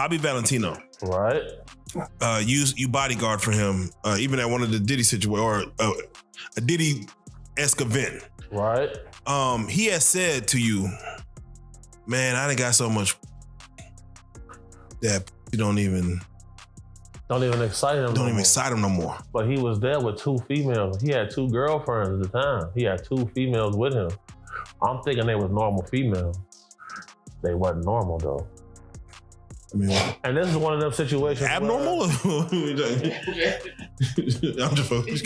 Bobby Valentino. Right. You bodyguard for him, even at one of the Diddy situation or a Diddy-esque event. Right. He has said to you, man, I done got so much that you don't even excite him. Don't even excite him no more. But he was there with 2 females. He had 2 girlfriends at the time. He had 2 females with him. I'm thinking they was normal females. They wasn't normal though. I mean, and this is one of them situations. Abnormal? I'm just focused.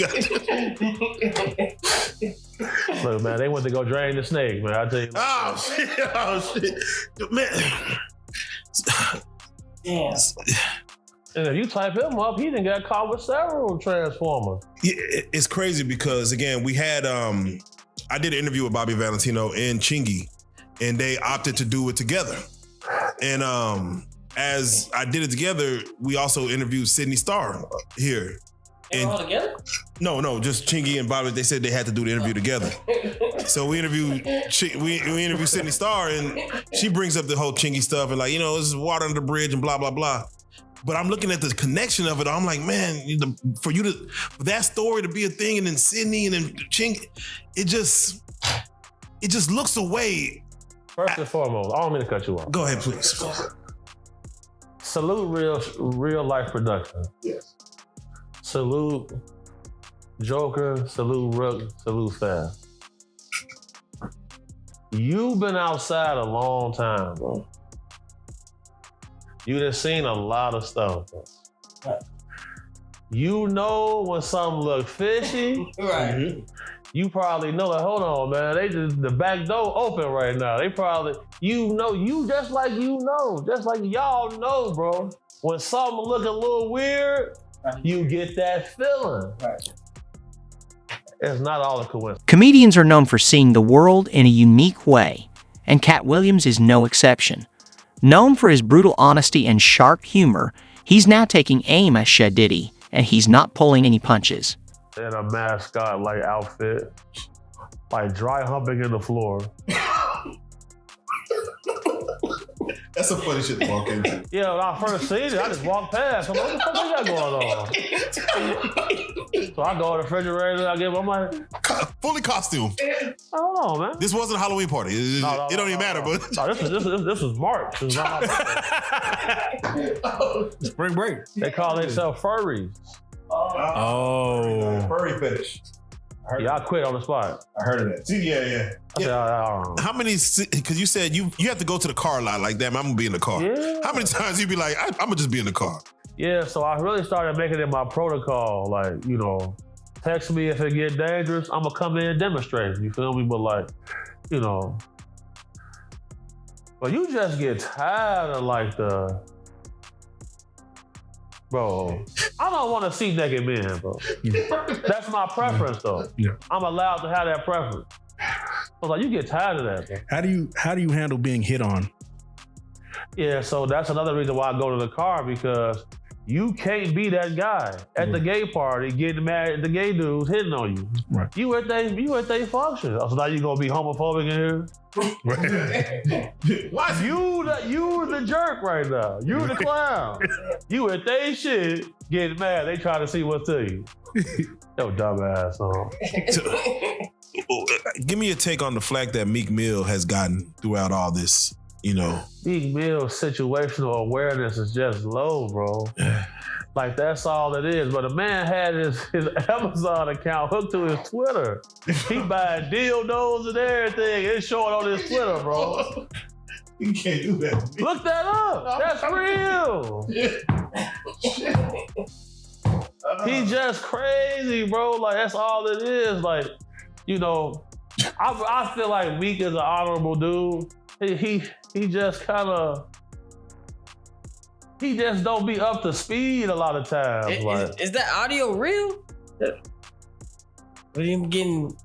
Look, man, they went to go drain the snake, man. I tell you. Oh shit! Man. Yeah. And if you type him up, he done got caught with several Transformers. Yeah, it's crazy because again, we had I did an interview with Bobby Valentino and Chingy, and they opted to do it together. And as I did it together, we also interviewed Sydney Starr here. And all together? No, just Chingy and Bobby. They said they had to do the interview together. So we interviewed Sydney Starr, and she brings up the whole Chingy stuff and like, this is water under the bridge and blah blah blah. But I'm looking at the connection of it. I'm like, man, for that story to be a thing, and then Sydney and then Chingy, it just looks away. First and foremost, I don't mean to cut you off. Go ahead, please. Salute real life production. Yes. Salute Joker, salute Rook, salute Fast. You've been outside a long time, bro. You done seen a lot of stuff, bro. Right. You know when something look fishy. Right. Mm-hmm. You probably know, like, hold on, man. The back door open right now. They probably, you just like y'all know, bro. When something look a little weird, you get that feeling. Right. It's not all a coincidence. Comedians are known for seeing the world in a unique way, and Katt Williams is no exception. Known for his brutal honesty and sharp humor, he's now taking aim at Diddy, and he's not pulling any punches. In a mascot-like outfit, like dry humping in the floor. That's some funny shit to walk into. Yeah, when I first seen it, I just walked past. I'm like, what the fuck they got going on? So I go to the refrigerator, I'm like... Fully costume. I don't know, man. This wasn't a Halloween party. It don't even matter, but... No, this was March. This was not my Spring break. They call themselves furries. Oh. Furry fetish. I quit on the spot. I heard of that. Yeah. I said, I don't know. How many, because you said you have to go to the car a lot, like, damn, I'm going to be in the car. Yeah. How many times you be like, I'm going to just be in the car? Yeah, so I really started making it my protocol. Like, text me if it get dangerous, I'm going to come in and demonstrate. You feel me? But like, but you just get tired of like bro, I don't want to see naked men, bro. That's my preference, though. Yeah. I'm allowed to have that preference. So like, you get tired of that, bro. How do you handle being hit on? Yeah, so that's another reason why I go to the car, because you can't be that guy at the gay party getting mad at the gay dudes hitting on you. Right. You at they function. So now you gonna be homophobic in here? What? You the jerk right now. You the clown. You at they shit getting mad. They try to see what's to you. Yo, dumbass. Give me a take on the flack that Meek Mill has gotten throughout all this. Meek Mill's situational awareness is just low, bro. Like, that's all it is. But the man had his Amazon account hooked to his Twitter. He buying dildos and everything. It's showing on his Twitter, bro. You can't do that. Look that up. That's real. He just crazy, bro. Like, that's all it is. Like, I feel like Meek is an honorable dude. He just kind of, he just don't be up to speed a lot of times. Is that audio real? What are you getting?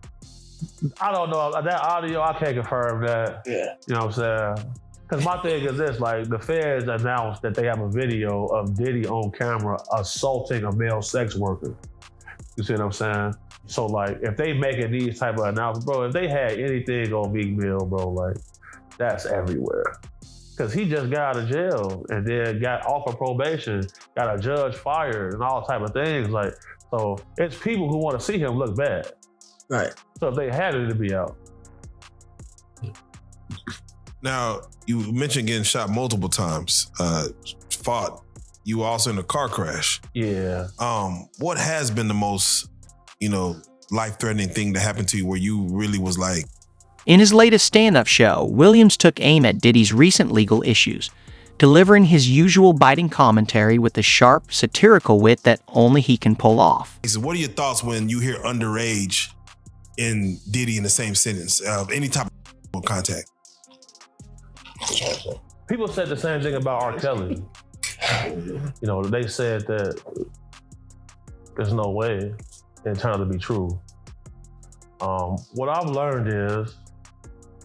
I don't know. That audio, I can't confirm that. Yeah. You know what I'm saying? Because my thing is this, like, the feds announced that they have a video of Diddy on camera assaulting a male sex worker. You see what I'm saying? So, like, if they making these type of announcements, bro, if they had anything on Meek Mill, bro, like, that's everywhere. Because he just got out of jail and then got off of probation, got a judge fired and all type of things. Like, so it's people who want to see him look bad. Right. So if they had it to be out. Now, you mentioned getting shot multiple times. Fought. You were also in a car crash. Yeah. What has been the most, life-threatening thing that happened to you where you really was like... In his latest stand-up show, Williams took aim at Diddy's recent legal issues, delivering his usual biting commentary with the sharp, satirical wit that only he can pull off. So what are your thoughts when you hear underage and Diddy in the same sentence of any type of contact? People said the same thing about R. Kelly. They said that there's no way, and it turned out to be true. What I've learned is,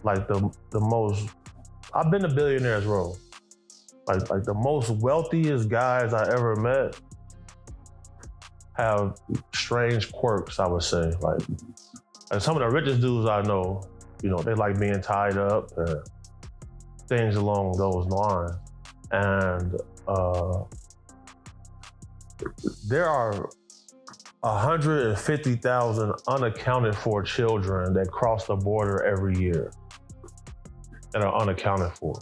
like the most, I've been to Billionaires Row. Like the most wealthiest guys I ever met have strange quirks, I would say. Like some of the richest dudes I know, they like being tied up, things along those lines. And there are 150,000 unaccounted for children that cross the border every year that are unaccounted for.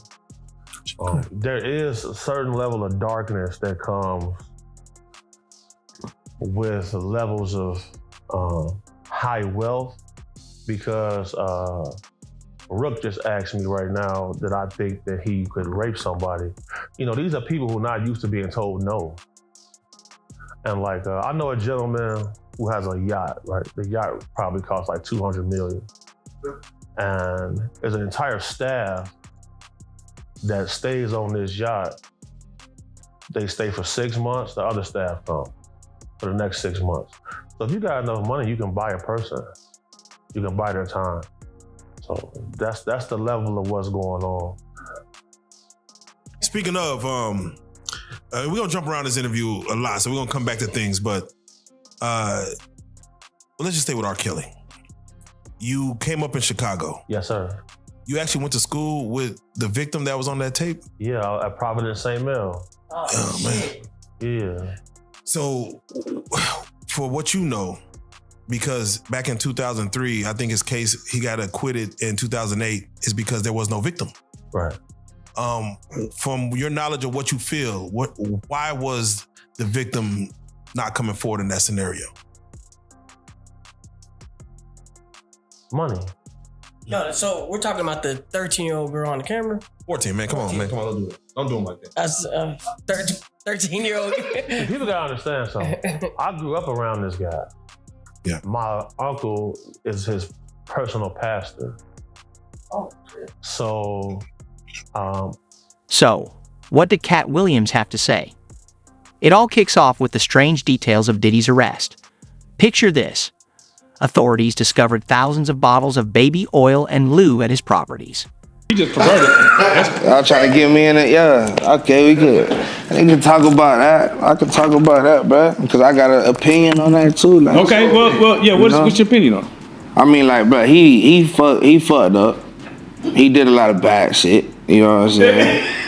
There is a certain level of darkness that comes with levels of high wealth, because Rook just asked me right now that I think that he could rape somebody. These are people who are not used to being told no. And I know a gentleman who has a yacht, right? The yacht probably costs like $200 million. And there's an entire staff that stays on this yacht. They stay for 6 months, the other staff come for the next 6 months. So if you got enough money, you can buy a person. You can buy their time. So that's the level of what's going on. Speaking of, we're gonna jump around this interview a lot, so we're gonna come back to things, but let's just stay with R. Kelly. You came up in Chicago. Yes, sir. You actually went to school with the victim that was on that tape? Yeah, at Providence St. Mel. Oh man. Yeah. So, for what you know, because back in 2003, I think his case, he got acquitted in 2008, is because there was no victim. Right. From your knowledge of what you feel, why was the victim not coming forward in that scenario? Money. No, so we're talking about the 13-year-old girl on the camera? 14, man. Come on, man. Come on, don't do it. Don't do him like that. That's 13-year-old. People gotta understand something. I grew up around this guy. Yeah. My uncle is his personal pastor. Oh, shit. So, So, what did Katt Williams have to say? It all kicks off with the strange details of Diddy's arrest. Picture this. Authorities discovered thousands of bottles of baby oil and lube at his properties. He just perverted. Y'all trying to get me in it? Yeah. Okay, we good. We can talk about that. I can talk about that, bro, because I got an opinion on that too. Like, Okay, well, yeah. What's your opinion on? I mean, like, bro, he fucked up. He did a lot of bad shit. You know what I'm saying?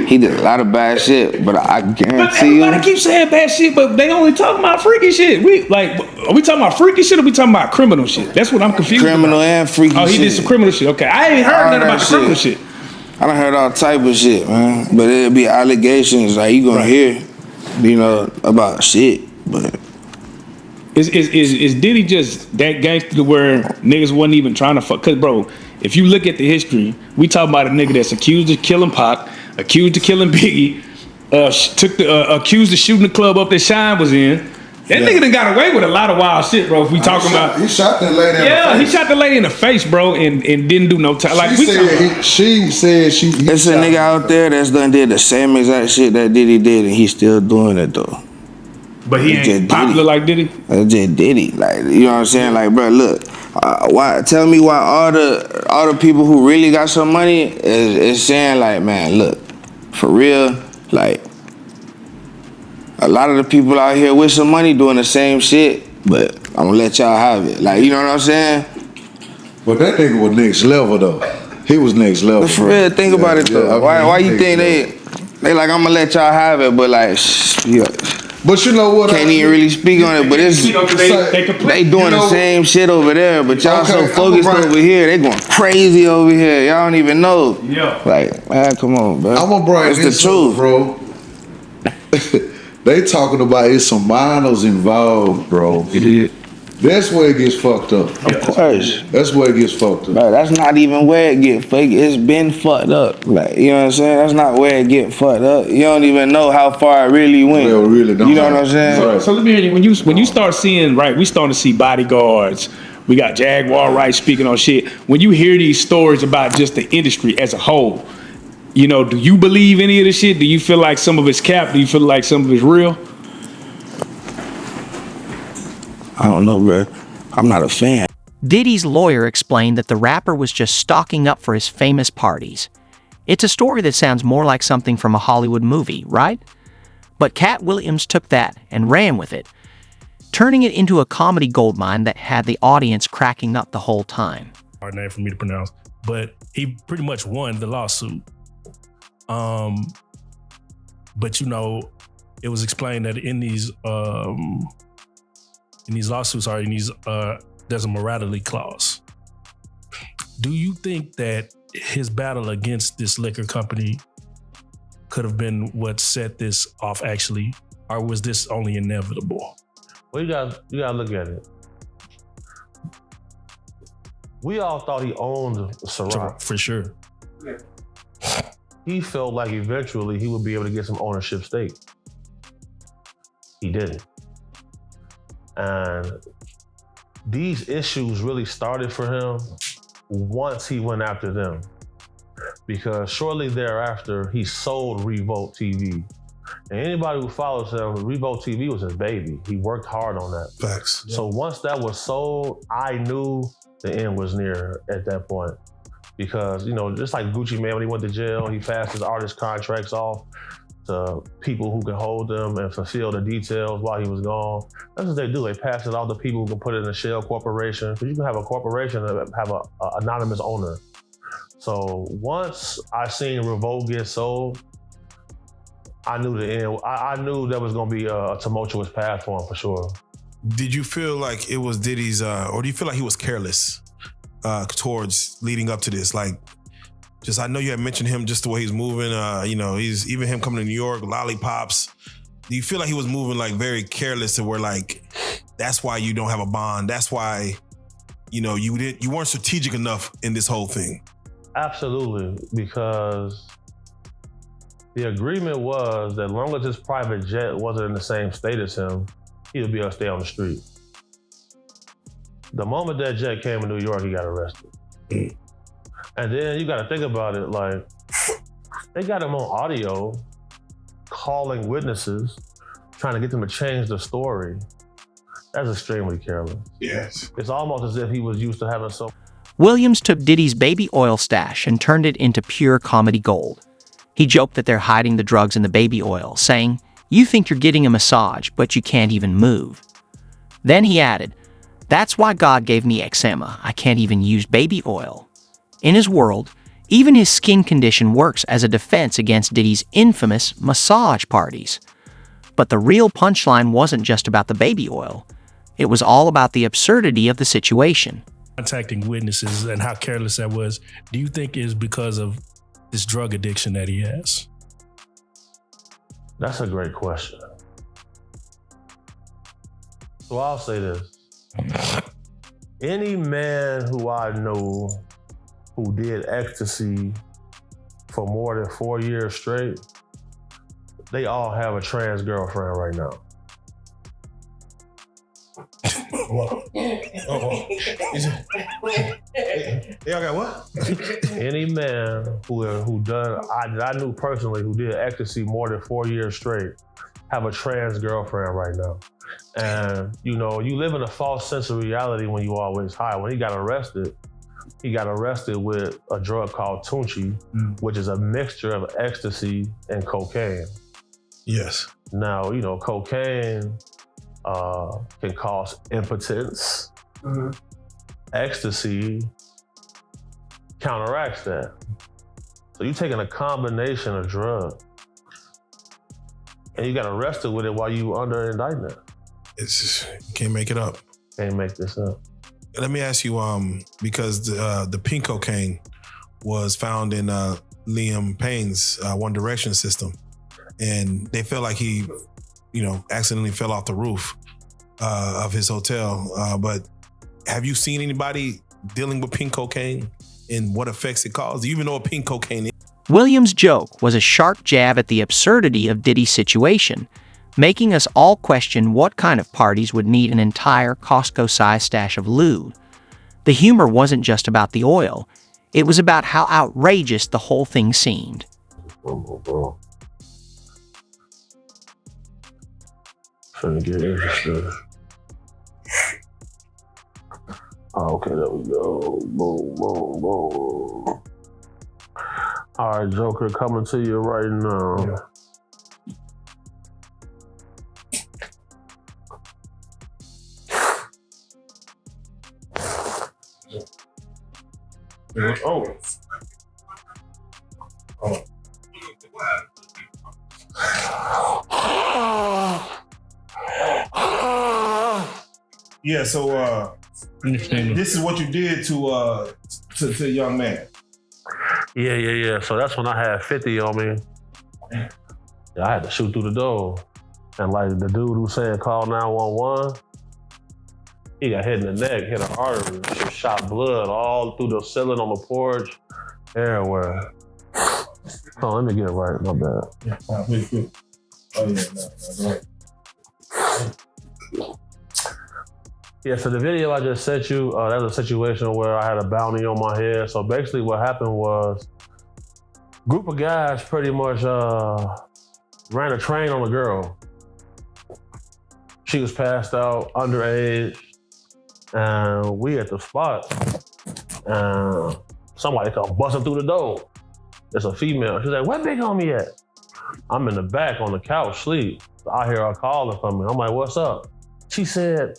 He did a lot of bad shit, but I guarantee you. Everybody keeps saying bad shit, but they only talking about freaky shit. Are we talking about freaky shit or we talking about criminal shit? That's what I'm confused Criminal about. And freaky shit. Oh, he did some criminal shit. Okay, I ain't heard nothing about the criminal shit. I done heard all type of shit, man. But it'll be allegations like you gonna hear, about shit. But Is Diddy just that gangster to where niggas wasn't even trying to fuck? Cause bro, if you look at the history, we talking about a nigga that's accused of killing Pac, accused of killing Biggie, accused of shooting the club up that Shine was in. That nigga done got away with a lot of wild shit, bro. If we talking about, he shot that lady in the face. Yeah, he shot the lady in the face, bro, and didn't do no time. Like she said she. There's a nigga out there that's done did the same exact shit that Diddy did, and he's still doing it though. But he ain't popular like Diddy. That's just Diddy, like, you know what I'm saying? Like, bro, look, why? Tell me why all the people who really got some money is saying like, man, look, for real, like, a lot of the people out here with some money doing the same shit, but I'm gonna let y'all have it. Like, you know what I'm saying? But that nigga was next level though. He was next level. But for real, think about it though. Why you think they like, I'm gonna let y'all have it, but like, yeah. But you know what? Can't even really speak on it, but it's they doing the same shit over there, but y'all so focused over here, they going crazy over here. Y'all don't even know. Yeah. Like, man, come on, bro. I'm gonna bring it's this the truth, bro. They talking about it's some minors involved, bro. It is. That's where it gets fucked up. Of course. That's where it gets fucked up. Bro, that's not even where it get fucked. It's been fucked up. Like, you know what I'm saying? That's not where it get fucked up. You don't even know how far it really went. They really don't. You know what I'm saying? So let me hear you. When you start seeing, right, we starting to see bodyguards. We got Jaguar Wright speaking on shit. When you hear these stories about just the industry as a whole, you know, do you believe any of this shit? Do you feel like some of it's cap? Do you feel like some of it's real? I don't know, bro. I'm not a fan. Diddy's lawyer explained that the rapper was just stocking up for his famous parties. It's a story that sounds more like something from a Hollywood movie, right? But Katt Williams took that and ran with it, turning it into a comedy goldmine that had the audience cracking up the whole time. Hard name for me to pronounce, but he pretty much won the lawsuit. But you know, it was explained that in these lawsuits there's a morality clause. Do you think that his battle against this liquor company could have been what set this off actually, or was this only inevitable? Well, you gotta look at it. We all thought he owned Ciroc. For sure. He felt like eventually he would be able to get some ownership stake. He didn't. And these issues really started for him once he went after them. Because shortly thereafter, he sold Revolt TV. And anybody who follows him, Revolt TV was his baby. He worked hard on that. Facts. So once that was sold, I knew the end was near at that point. Because, you know, just like Gucci Mane when he went to jail, he passed his artist contracts off to people who can hold them and fulfill the details while he was gone. That's what they do. They pass it off to people who can put it in a shell corporation. Because you can have a corporation that have an anonymous owner. So once I seen Revolt get sold, I knew the end. I knew there was gonna be a tumultuous path for him for sure. Did you feel like it was Diddy's, or do you feel like he was careless towards leading up to this? Like, just, I know you had mentioned him, just the way he's moving. You know, he's even him coming to New York, lollipops. Do you feel like he was moving like very careless to where like, that's why you don't have a bond? That's why, you know, you weren't strategic enough in this whole thing? Absolutely, because the agreement was that as long as his private jet wasn't in the same state as him, he would be able to stay on the street. The moment that jet came to New York, he got arrested. And then you gotta think about it, like, they got him on audio, calling witnesses, trying to get them to change the story. That's extremely careless. Yes. It's almost as if he was used to having so. Williams took Diddy's baby oil stash and turned it into pure comedy gold. He joked that they're hiding the drugs in the baby oil, saying, "You think you're getting a massage, but you can't even move." Then he added, "That's why God gave me eczema. I can't even use baby oil." In his world, even his skin condition works as a defense against Diddy's infamous massage parties. But the real punchline wasn't just about the baby oil. It was all about the absurdity of the situation. Contacting witnesses and how careless that was, do you think is because of this drug addiction that he has? That's a great question. So I'll say this. Any man who I know who did ecstasy for more than 4 years straight, they all have a trans girlfriend right now. Y'all got what? Any man who done, I knew personally, who did ecstasy more than 4 years straight, have a trans girlfriend right now. And you know, you live in a false sense of reality when you always high. When he got arrested with a drug called Tunchi, which is a mixture of ecstasy and cocaine. Yes. Now, you know, cocaine can cause impotence. Ecstasy counteracts that. So you're taking a combination of drugs, and you got arrested with it while you under indictment. It's just, you can't make it up. Can't make this up. Let me ask you, because the pink cocaine was found in Liam Payne's One Direction system, and they felt like he, accidentally fell off the roof of his hotel. But have you seen anybody dealing with pink cocaine and what effects it caused? Do you even know what pink cocaine is? Williams' joke was a sharp jab at the absurdity of Diddy's situation, making us all question what kind of parties would need an entire Costco-sized stash of lewd. The humor wasn't just about the oil. It was about how outrageous the whole thing seemed. Bro. Finna get interested. Oh, okay, there we go. Boom, boom, boom. All right, Joker, coming to you right now. Yeah, so this is what you did to a young man. Yeah. So that's when I had 50 on me. Yeah, I had to shoot through the door. And like the dude who said call 911, he got hit in the neck, hit an artery, shot blood all through the ceiling on the porch, everywhere. Oh, let me get it right, my bad. Yeah, so the video I just sent you, that was a situation where I had a bounty on my head. So basically what happened was, a group of guys pretty much ran a train on a girl. She was passed out, underage, and we at the spot. And somebody come busting through the door. It's a female. She's like, where Big Homie at? I'm in the back on the couch, sleep. I hear her calling for me. I'm like, what's up? She said,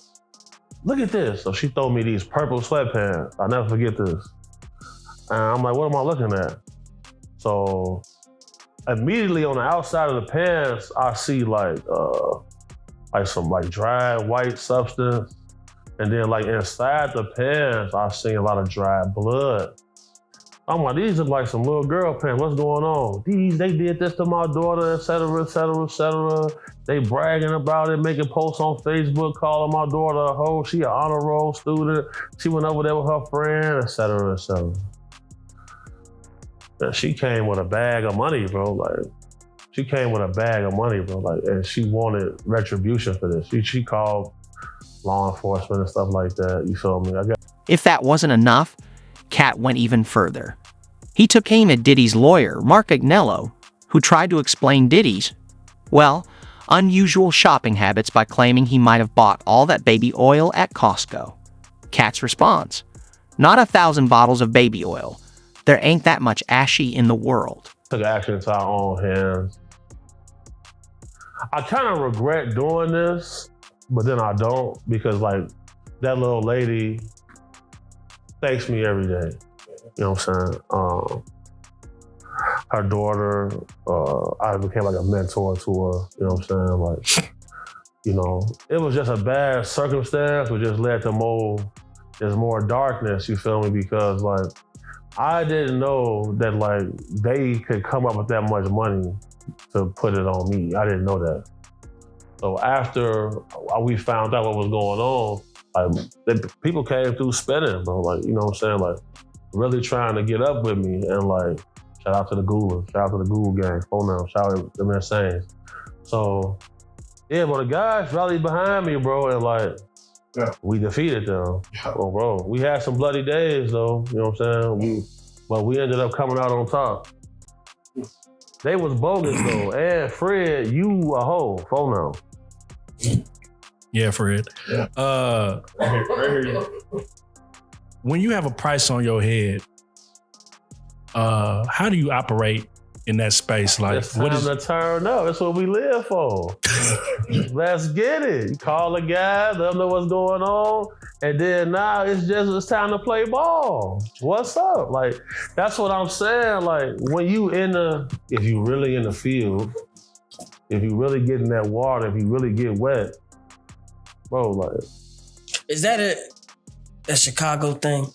look at this. So she threw me these purple sweatpants. I'll never forget this. And I'm like, what am I looking at? So immediately on the outside of the pants, I see like some dry white substance. And then like inside the pants, I seen a lot of dry blood. I'm like, these look like some little girl pants. What's going on? They did this to my daughter, et cetera, et cetera, et cetera. They bragging about it, making posts on Facebook, calling my daughter a hoe. She an honor roll student. She went over there with her friend, et cetera, et cetera. And she came with a bag of money, bro. And she wanted retribution for this. She called law enforcement and stuff like that. You feel me? If that wasn't enough, Katt went even further. He took aim at Diddy's lawyer, Mark Agnello, who tried to explain Diddy's, unusual shopping habits by claiming he might have bought all that baby oil at Costco. Katt's response: not 1,000 bottles of baby oil. There ain't that much ashy in the world. Took action into our own hands. I kind of regret doing this, but then I don't, because like that little lady thanks me every day. You know what I'm saying? Her daughter, I became like a mentor to her. You know what I'm saying? Like, it was just a bad circumstance, which just led to there's more darkness, you feel me? Because like, I didn't know that like they could come up with that much money to put it on me. I didn't know that. So after we found out what was going on, people came through spinning, bro. Like, you know what I'm saying? Like, really trying to get up with me. And like, shout out to the Googlers, shout out to the Google gang. Oh no, shout out to them insane. So, yeah, but the guys rallied behind me, bro. And like, we defeated them. Oh, bro, we had some bloody days though. You know what I'm saying? But we ended up coming out on top. They was bogus though. And Fred, you a hoe. Oh no. Yeah, Fred. Yeah. When you have a price on your head, how do you operate in that space? Like, It's time to turn up. That's what we live for. Let's get it. You call the guy, let them know what's going on, and then now it's time to play ball. What's up? Like, that's what I'm saying. Like, when if you really in the field, if you really get in that water, if you really get wet, bro, like. Is that a Chicago thing?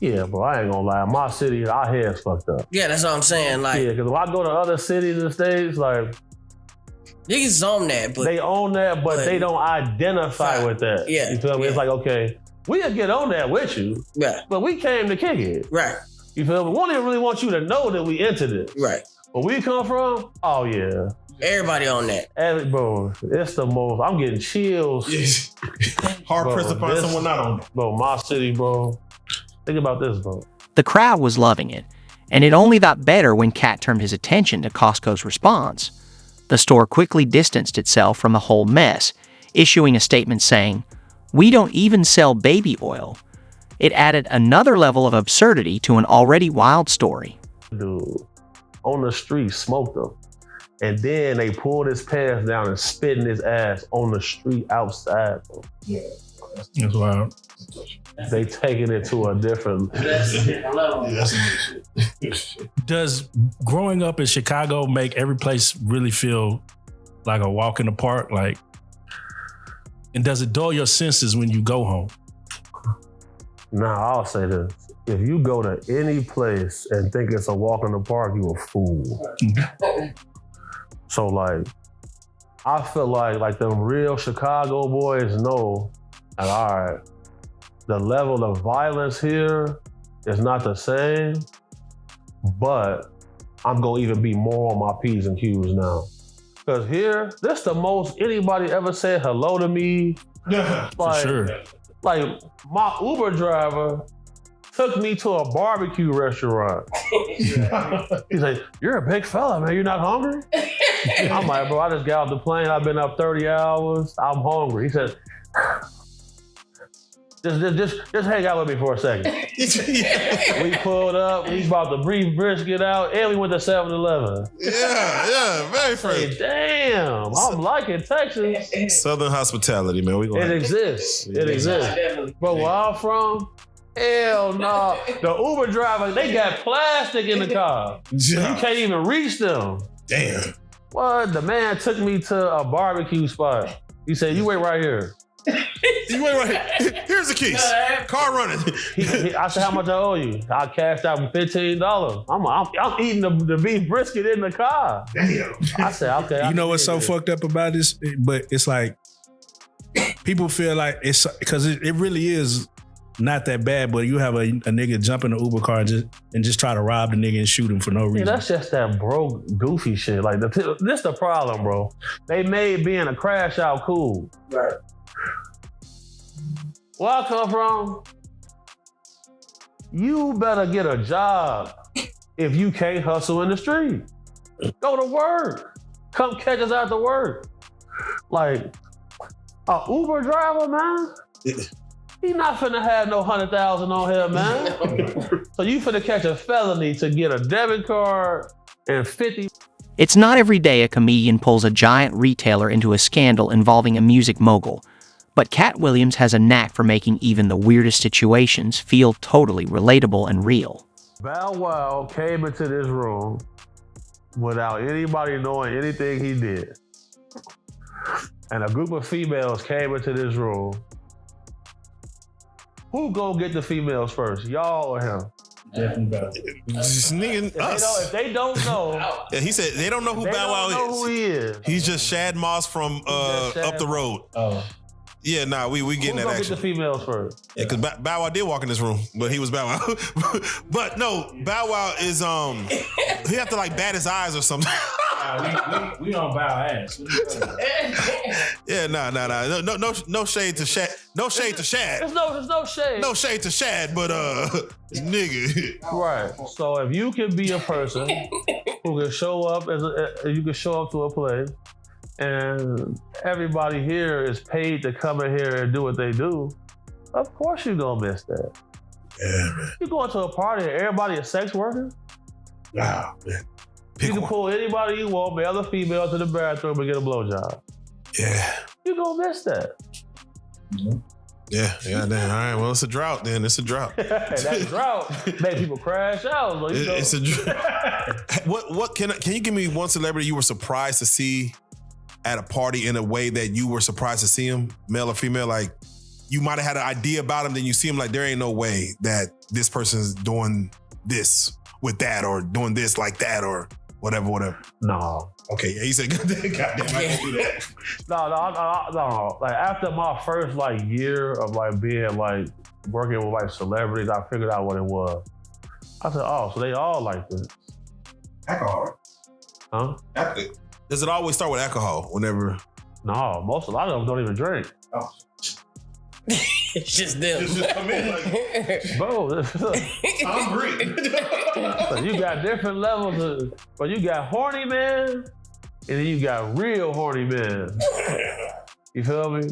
Yeah, bro, I ain't gonna lie. My city, our heads fucked up. Yeah, that's what I'm saying. Like, yeah, because if I go to other cities in the States, like, niggas own that, but they own that, but they don't identify with that. Yeah. You feel me? Yeah. It's like, okay, we'll get on that with you, right. but we came to kick it. Right. You feel me? We don't even really want you to know that we entered it. Right. Where we come from, oh yeah. Everybody on that. Bro, it's the most, I'm getting chills. Hard pressed to find someone not on it. Bro, my city, bro. Think about this, bro. The crowd was loving it, and it only got better when Katt turned his attention to Costco's response. The store quickly distanced itself from the whole mess, issuing a statement saying, "We don't even sell baby oil." It added another level of absurdity to an already wild story. Dude, on the street, smoked him. And then they pulled his pants down and spit in his ass on the street outside, bro. Yeah. That's wild. They taking it to a different level. Does growing up in Chicago make every place really feel like a walk in the park? Like, and does it dull your senses when you go home? Nah, I'll say this. If you go to any place and think it's a walk in the park, you a fool. So like, I feel like them real Chicago boys know, like, all right, the level of violence here is not the same, but I'm gonna even be more on my P's and Q's now. Cause here, this the most anybody ever said hello to me. Yeah, like, for sure. Like my Uber driver took me to a barbecue restaurant. He's like, "You're a big fella, man. You're not hungry?" I'm like, "Bro, I just got off the plane. I've been up 30 hours. I'm hungry." He said, just hang out with me for a second. We pulled up, we brought the beef brisket out, and we went to 7-Eleven. Yeah, very fresh. Damn, I'm liking Texas. Southern hospitality, man. It exists. It exists. Bro, where I'm from, hell no. The Uber driver, they got plastic in the car. You can't even reach them. Damn. What? The man took me to a barbecue spot. He said, "You wait right here." You wait right here. Here's the keys. Car running. I said, "How much I owe you?" I cashed out him $15. I'm eating the beef brisket in the car. Damn. I said, "Okay." You know what's so fucked up about this? But it's like people feel like it's because it really is not that bad. But you have a nigga jump in the Uber car and just try to rob the nigga and shoot him for no reason. Yeah, that's just that broke, goofy shit. Like this the problem, bro. They made being a crash out cool. Right. Where I come from, you better get a job if you can't hustle in the street. Go to work. Come catch us after work. Like, a Uber driver, man, he not finna have no 100,000 on him, man. So you finna catch a felony to get a debit card and 50. It's not every day a comedian pulls a giant retailer into a scandal involving a music mogul, but Katt Williams has a knack for making even the weirdest situations feel totally relatable and real. Bow Wow came into this room without anybody knowing anything he did. And a group of females came into this room. Who go get the females first, y'all or him? Definitely better. This nigga, us. If they don't know, Yeah, he said they don't know who they Bow Wow don't know is. who he is. He's just Shad Moss from up the road. Oh. Yeah, nah, we getting Who that go action. get the females first? Yeah, because Bow Wow did walk in this room, but he was Bow Wow. But no, Bow Wow is he have to like bat his eyes or something. We don't bow ass. Yeah, nah. No shade to Shad. No shade to Shad. There's no shade. No shade to Shad, but nigga. Right. So if you can be a person who can show up you can show up to a place, and everybody here is paid to come in here and do what they do, of course you're gonna miss that. Yeah, man. You going to a party and everybody a sex worker? Wow, man. Pick you can one. pull anybody you want, male or female, to the bathroom and get a blowjob. Yeah. You gonna miss that. Yeah, then. All right, well, it's a drought then. It's a drought. And that drought make people crash out. So It's a drought. What can you give me one celebrity you were surprised to see at a party in a way that you were surprised to see him, male or female? Like, you might have had an idea about him, then you see him like, there ain't no way that this person's doing this with that or doing this like that or whatever. No. Okay, yeah, he said, goddamn, I can't do that. No. Like after my first like year of like being like working with like celebrities, I figured out what it was. I said, oh, so they all like this. Alcohol. Huh? Does it always start with alcohol whenever? No, a lot of them don't even drink. Oh. It's just them. Just come in like, Bro, I'm great. so you got different levels of, but you got horny man, and then you got real horny man. You feel me?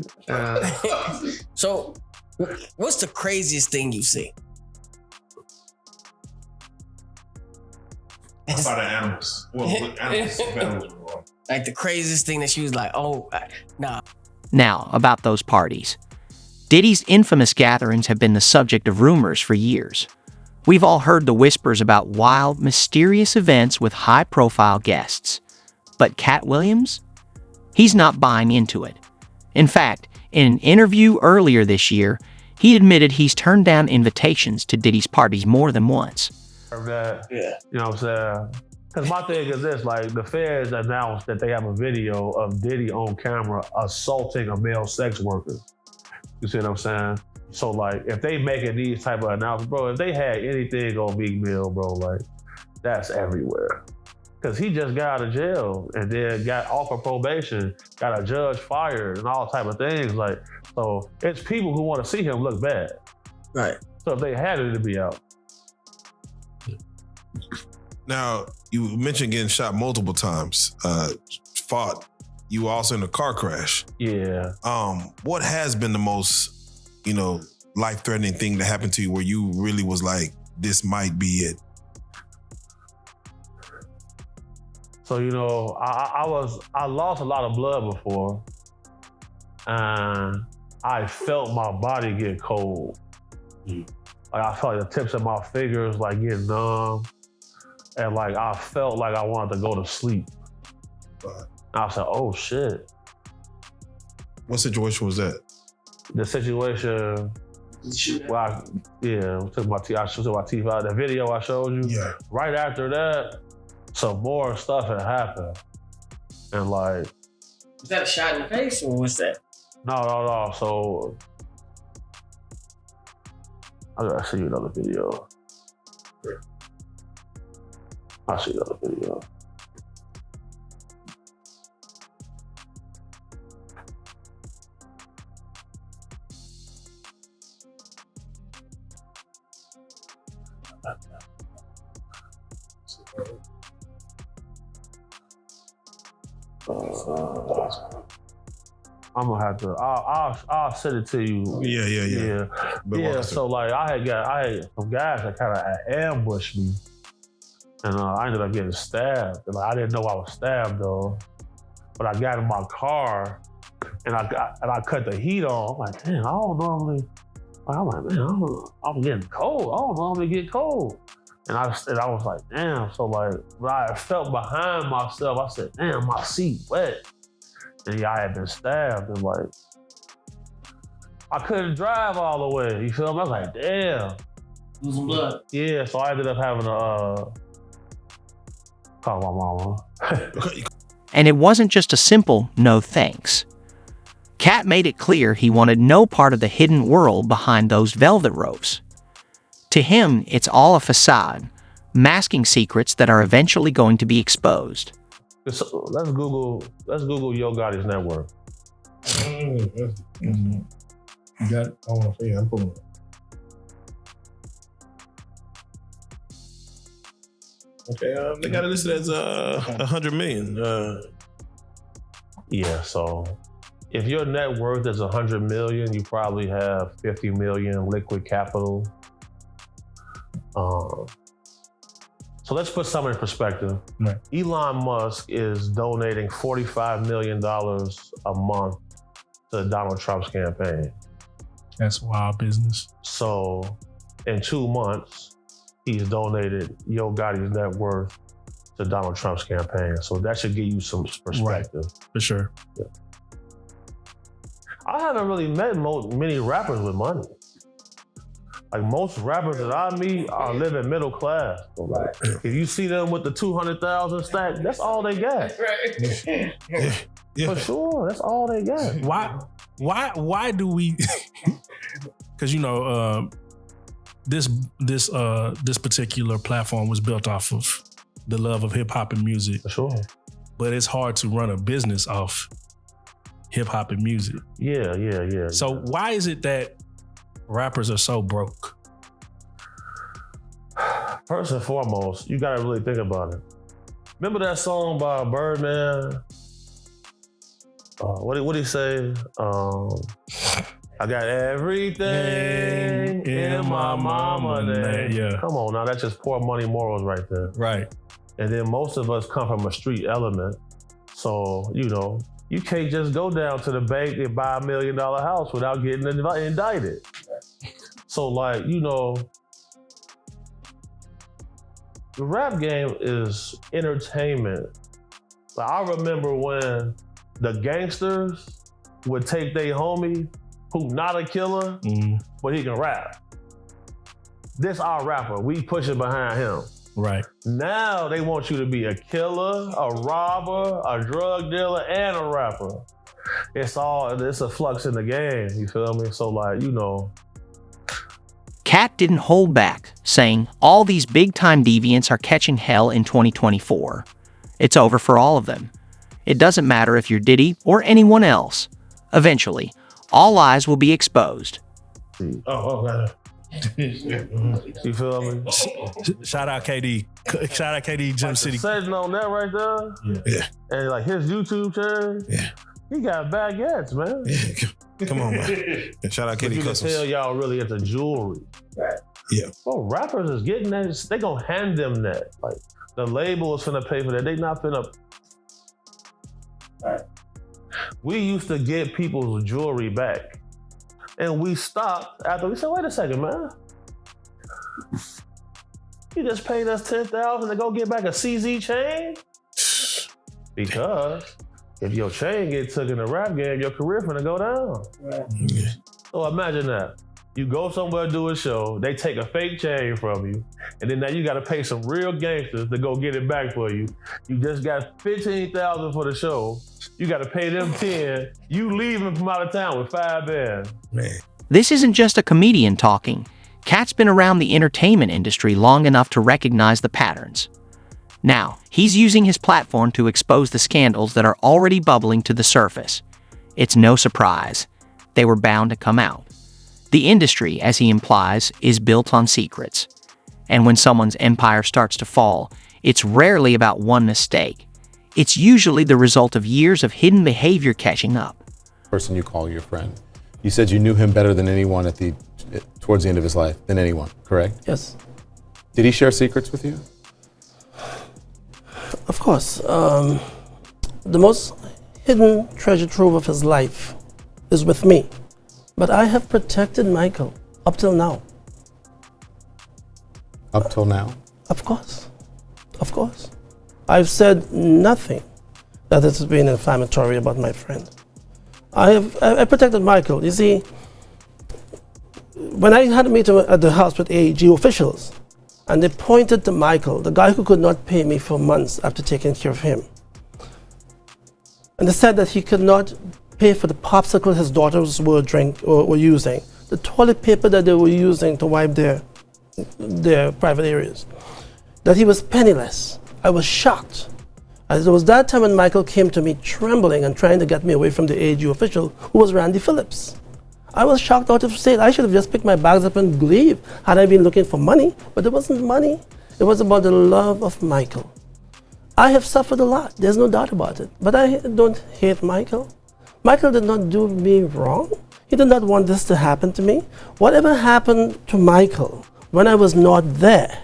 So, what's the craziest thing you've seen? Outside of animals. Well, animals. Like the craziest thing that she was like, oh, nah. Now, about those parties. Diddy's infamous gatherings have been the subject of rumors for years. We've all heard the whispers about wild, mysterious events with high-profile guests. But Katt Williams? He's not buying into it. In fact, in an interview earlier this year, he admitted he's turned down invitations to Diddy's parties more than once. That, Yeah. you know what I'm saying? Because my thing is this, like the feds announced that they have a video of Diddy on camera assaulting a male sex worker. You see what I'm saying? So like, if they making these type of announcements, bro, if they had anything on Meek Mill, bro, like that's everywhere. Cause he just got out of jail and then got off of probation, got a judge fired and all type of things. Like, so it's people who want to see him look bad. Right. So if they had it, it'd be out. Now, you mentioned getting shot multiple times. You were also in a car crash. Yeah. What has been the most, life-threatening thing that happened to you where you really was like, this might be it? So, I lost a lot of blood before, and I felt my body get cold. Like I felt like the tips of my fingers like getting numb, and like I felt like I wanted to go to sleep. I said, "Oh shit!" What situation was that? The situation where I took my teeth out. The video I showed you. Yeah. Right after that, some more stuff had happened, and like. Was that a shot in the face or what's that? No. So I gotta see you another video. I'll see you another video. I'm gonna have to. I'll send it to you. Yeah. So like, I had some guys that kind of ambushed me, and I ended up getting stabbed. And, like, I didn't know I was stabbed though, but I got in my car, and I cut the heat on. I'm like, damn, I don't normally. I'm like, man, I'm getting cold. I don't normally get cold. And I was like, damn. So like, when I felt behind myself, I said, damn, my seat wet. And I had been stabbed, and like, I couldn't drive all the way. You feel me? I was like, damn. Losing blood. Yeah, so I ended up having to call my mama. And it wasn't just a simple no thanks. Katt made it clear he wanted no part of the hidden world behind those velvet ropes. To him, it's all a facade, masking secrets that are eventually going to be exposed. So let's Google Yo Gotti's net worth. You got it? I want to see it. I'm pulling it. Okay, they got it listed as $100 million. Yeah, so if your net worth is $100 million, you probably have $50 million liquid capital. So let's put something in perspective. Right. Elon Musk is donating $45 million a month to Donald Trump's campaign. That's wild business. So in 2 months, he's donated Yo Gotti's net worth to Donald Trump's campaign. So that should give you some perspective. For sure. Yeah. I haven't really met many rappers with money. Like most rappers that I meet are living middle class. So like, if you see them with the 200,000 stack, that's all they got. Yeah. For sure, that's all they got. Why do we? Because this particular platform was built off of the love of hip hop and music. For sure. But it's hard to run a business off hip hop and music. Yeah. So why is it that rappers are so broke? First and foremost, you gotta really think about it. Remember that song by Birdman? What did he say? I got everything in my mama name. Yeah. Come on now, that's just poor money morals right there. Right. And then most of us come from a street element. So, you can't just go down to the bank and buy $1 million house without getting indicted. So the rap game is entertainment. Like, I remember when the gangsters would take their homie who not a killer, but he can rap. This our rapper, we pushing behind him. Right. Now they want you to be a killer, a robber, a drug dealer, and a rapper. It's a flux in the game, you feel me? So Katt didn't hold back, saying all these big-time deviants are catching hell in 2024. It's over for all of them. It doesn't matter if you're Diddy or anyone else. Eventually, all eyes will be exposed. God. You feel me? Shout out KD. Shout out KD Gym City. Setting on that right there. Yeah. And like his YouTube channel. Yeah. He got baguettes, man. Yeah. Come on, man. Shout out But KD you can Customs. tell y'all really into jewelry. Yeah. Well, rappers is getting that. They gonna hand them that. Like the label is finna pay for that. They not finna. We used to get people's jewelry back. And we stopped after we said, wait a second, man. You just paid us $10,000 to go get back a CZ chain? Because if your chain gets took in the rap game, your career finna go down. Yeah. So imagine that. You go somewhere, do a show, they take a fake chain from you, and then now you gotta pay some real gangsters to go get it back for you. You just got $15,000 for the show. You gotta pay them 10. You leaving from out of town with 5 bands. Man. This isn't just a comedian talking. Katt's been around the entertainment industry long enough to recognize the patterns. Now, he's using his platform to expose the scandals that are already bubbling to the surface. It's no surprise. They were bound to come out. The industry, as he implies, is built on secrets. And when someone's empire starts to fall, it's rarely about one mistake. It's usually the result of years of hidden behavior catching up. Person you call your friend. You said you knew him better than anyone towards the end of his life, than anyone, correct? Yes. Did he share secrets with you? Of course. The most hidden treasure trove of his life is with me. But I have protected Michael up till now. Up till now? Of course. Of course. I've said nothing that has been inflammatory about my friend. I protected Michael. You see, when I had a meeting at the house with AEG officials, and they pointed to Michael, the guy who could not pay me for months after taking care of him. And they said that he could not pay for the popsicle his daughters were using, the toilet paper that they were using to wipe their private areas, that he was penniless. I was shocked. As it was that time when Michael came to me trembling and trying to get me away from the AG official, who was Randy Phillips. I was shocked out of state. I should have just picked my bags up and leave had I been looking for money, but it wasn't money. It was about the love of Michael. I have suffered a lot, there's no doubt about it, but I don't hate Michael. Michael did not do me wrong. He did not want this to happen to me. Whatever happened to Michael when I was not there,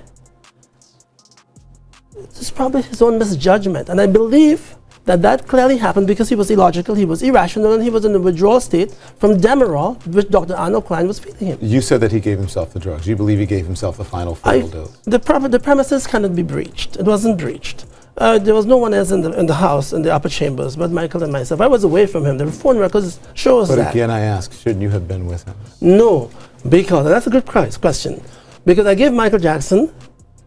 is probably his own misjudgment. And I believe that clearly happened because he was illogical, he was irrational, and he was in a withdrawal state from Demerol, which Dr. Arnold Klein was feeding him. You said that he gave himself the drugs. You believe he gave himself the final fatal dose? The premises cannot be breached. It wasn't breached. There was no one else in the house, in the upper chambers, but Michael and myself. I was away from him. The phone records show us that. But again, I ask, shouldn't you have been with him? No, because, and that's a good question, because I gave Michael Jackson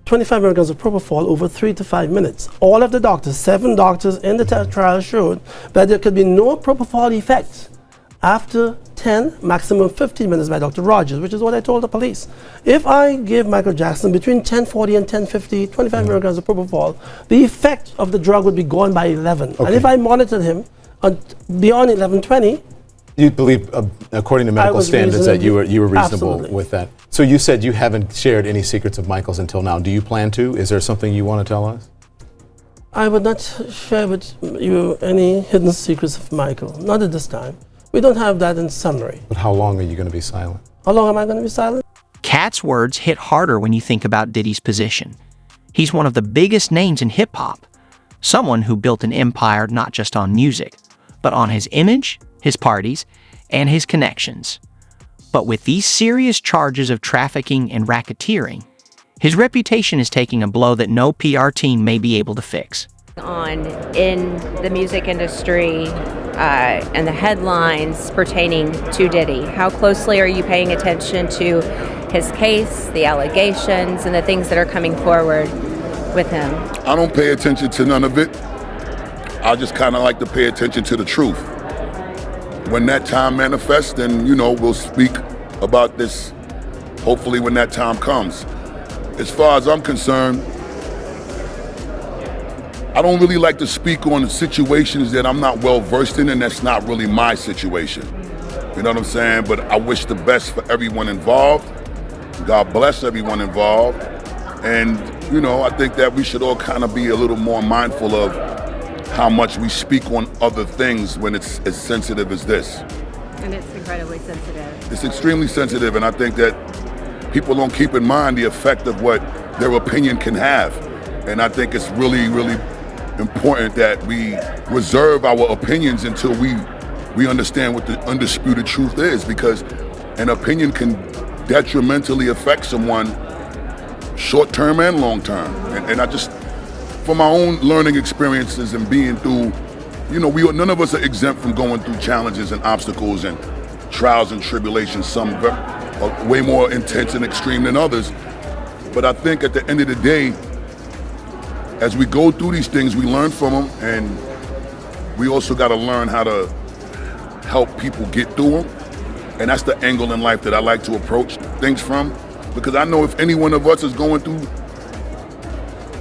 25 milligrams of propofol over 3 to 5 minutes. All of the doctors, 7 doctors in the trial showed that there could be no propofol effect after 10, maximum 15 minutes by Dr. Rogers, which is what I told the police. If I give Michael Jackson between 1040 and 1050, 25 milligrams of propofol, the effect of the drug would be gone by 11. Okay. And if I monitored him beyond 11:20, you believe, according to medical standards, that you were reasonable absolutely. with that. So you said you haven't shared any secrets of Michael's until now. Do you plan to? Is there something you want to tell us? I would not share with you any hidden secrets of Michael, not at this time. We don't have that in summary. But how long are you going to be silent? How long am I going to be silent? Katt's words hit harder when you think about Diddy's position. He's one of the biggest names in hip-hop, someone who built an empire not just on music, but on his image, his parties, and his connections. But with these serious charges of trafficking and racketeering, his reputation is taking a blow that no PR team may be able to fix. In the music industry and the headlines pertaining to Diddy, how closely are you paying attention to his case, the allegations, and the things that are coming forward with him? I don't pay attention to none of it. I just kind of like to pay attention to the truth. When that time manifests, then, we'll speak about this, hopefully when that time comes. As far as I'm concerned, I don't really like to speak on situations that I'm not well versed in, and that's not really my situation. You know what I'm saying? But I wish the best for everyone involved. God bless everyone involved. And, I think that we should all kind of be a little more mindful of how much we speak on other things when it's as sensitive as this. And it's incredibly sensitive. It's extremely sensitive, and I think that people don't keep in mind the effect of what their opinion can have. And I think it's really, really important that we reserve our opinions until we understand what the undisputed truth is, because an opinion can detrimentally affect someone short-term and long-term. And I just, from my own learning experiences and being through, none of us are exempt from going through challenges and obstacles and trials and tribulations, some are way more intense and extreme than others. But I think at the end of the day, as we go through these things, we learn from them, and we also got to learn how to help people get through them. And that's the angle in life that I like to approach things from, because I know if any one of us is going through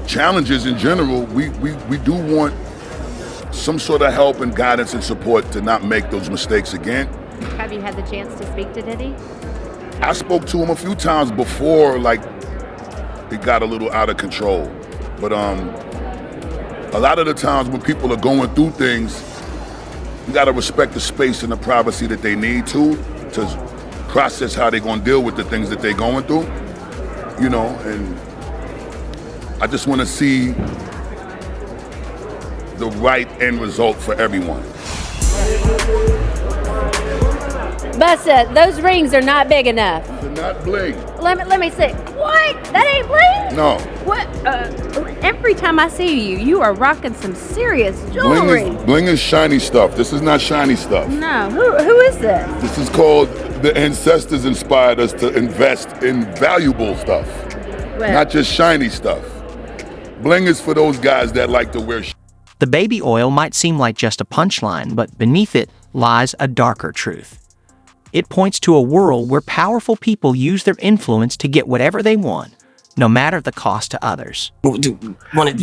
challenges in general, we do want some sort of help and guidance and support to not make those mistakes again. Have you had the chance to speak to Diddy? I spoke to him a few times before, it got a little out of control. But a lot of the times when people are going through things, you gotta respect the space and the privacy that they need to process how they're gonna deal with the things that they're going through, and I just wanna see the right end result for everyone. Busta, those rings are not big enough. They're not bling. Let me see. What? That ain't bling? No. What? Every time I see you, you are rocking some serious jewelry. Bling is shiny stuff. This is not shiny stuff. No. Who is this? This is called, the ancestors inspired us to invest in valuable stuff, not just shiny stuff. Bling is for those guys that like to wear The baby oil might seem like just a punchline, but beneath it lies a darker truth. It points to a world where powerful people use their influence to get whatever they want, no matter the cost to others. You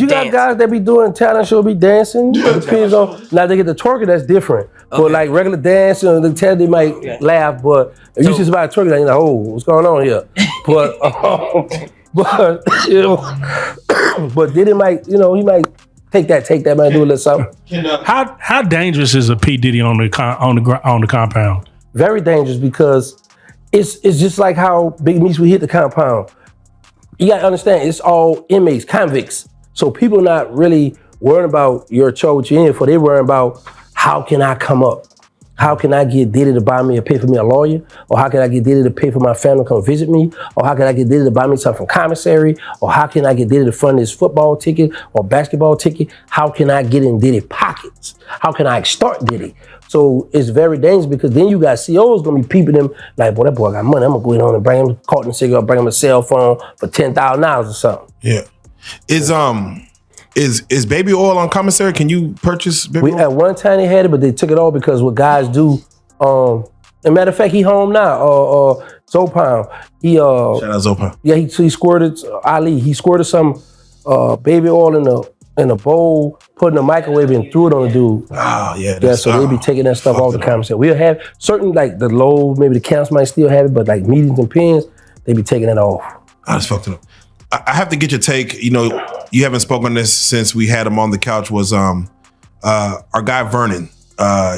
got guys that be doing talent show, be dancing. It depends on, now they get the twerking, that's different. But like regular dancing, they might laugh, but if you see somebody twerking, you're like, oh, what's going on here? But Diddy might, he might take that, man, do a little something. How dangerous is a P. Diddy on the compound? Very dangerous, because it's just like how Big Meech would hit the compound. You gotta understand, it's all inmates, convicts. So people not really worrying about your charge what you're in for. They worrying about how can I come up? How can I get Diddy to buy me or pay for me a lawyer? Or how can I get Diddy to pay for my family to come visit me? Or how can I get Diddy to buy me something from commissary? Or how can I get Diddy to fund this football ticket or basketball ticket? How can I get in Diddy pockets? How can I extort Diddy? So it's very dangerous because then you got CEOs gonna be peeping them like, boy, that boy got money. I'm gonna go in on and bring him a carton cigarette, bring him a cell phone for $10,000 or something. Yeah. Is baby oil on commissary? Can you purchase baby oil? At one time they had it, but they took it off because what guys do. As a matter of fact, he home now. Zopan. He shout out Zopan. Yeah, he squirted Ali. He squirted some baby oil in a bowl, put in the microwave, and threw it on the dude. Oh yeah. Yeah. So they be taking that stuff off the commissary. We'll have certain like the low, maybe the counts might still have it, but like mediums and pins, they be taking it off. I just fucked it up. I have to get your take. You know, you haven't spoken on this since we had him on the couch. Was our guy Vernon?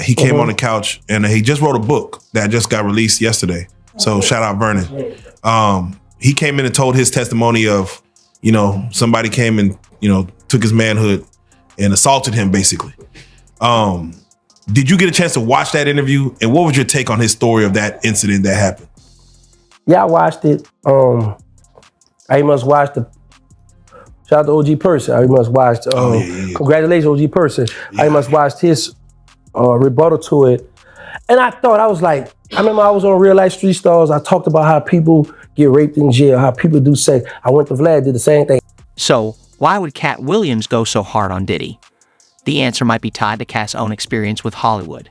He came on the couch and he just wrote a book that just got released yesterday. So shout out Vernon. He came in and told his testimony of, you know, somebody came and, you know, took his manhood and assaulted him basically. Did you get a chance to watch that interview? And what was your take on his story of that incident that happened? Yeah, I watched it. I must watch the. Shout out to OG Person. I must watch. Congratulations, OG Person. I must watch his rebuttal to it, and I was like, I remember I was on Real Life Street Stars. I talked about how people get raped in jail, how people do sex. I went to Vlad, did the same thing. So why would Katt Williams go so hard on Diddy? The answer might be tied to Katt's own experience with Hollywood.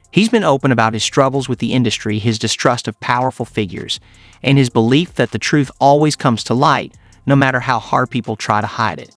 He's been open about his struggles with the industry, his distrust of powerful figures, and his belief that the truth always comes to light, no matter how hard people try to hide it.